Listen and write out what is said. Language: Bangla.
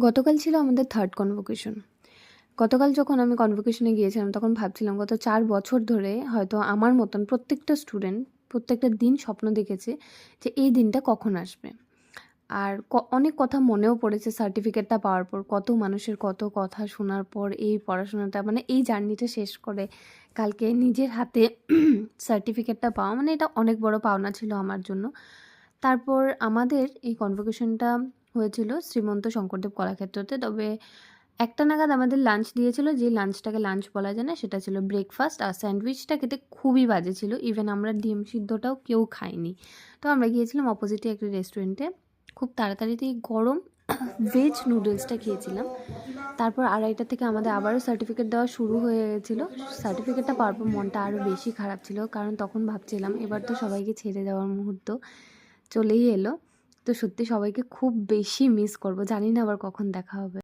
গতকাল ছিল আমাদের থার্ড কনভোকেশন। গতকাল যখন আমি কনভোকেশনে গিয়েছিলাম তখন ভাবছিলাম গত 4 বছর ধরে হয়তো আমার মতন প্রত্যেকটা স্টুডেন্ট প্রত্যেকটা দিন স্বপ্ন দেখেছে যে এই দিনটা কখন আসবে। আর অনেক কথা মনেও পড়েছে সার্টিফিকেটটা পাওয়ার পর। কত মানুষের কত কথা শোনার পর এই পড়াশোনাটা মানে এই জার্নিটা শেষ করে কালকে নিজের হাতে সার্টিফিকেটটা পাওয়া মানে এটা অনেক বড় পাওনা ছিল আমার জন্য। তারপর আমাদের এই কনভোকেশনটা হয়েছিল শ্রীমন্ত শঙ্করদেব কলাক্ষেত্রতে। তবে ১টা নাগাদ আমাদের লাঞ্চ দিয়েছিল, যে লাঞ্চটাকে লাঞ্চ বলা যায় না, সেটা ছিল ব্রেকফাস্ট। আর স্যান্ডউইচটা খেতে খুবই বাজে ছিল। ইভেন আমরা ডিম সিদ্ধটাও কেউ খাইনি। তো আমরা গিয়েছিলাম অপোজিটে একটা রেস্টুরেন্টে। খুব তাড়াতাড়িতেই গরম ভেজ নুডলসটা খেয়েছিলাম। তারপর ২:৩০ থেকে আমাদের আবারও সার্টিফিকেট দেওয়া শুরু হয়ে গেছিলো। সার্টিফিকেটটা পাওয়ার পর মনটা আরও বেশি খারাপ ছিল, কারণ তখন ভাবছিলাম এবার তো সবাইকে ছেড়ে যাওয়ার মুহূর্ত চলেই এলো। তো সত্যি সবাইকে খুব বেশি মিস করব, জানি না আবার কখন দেখা হবে।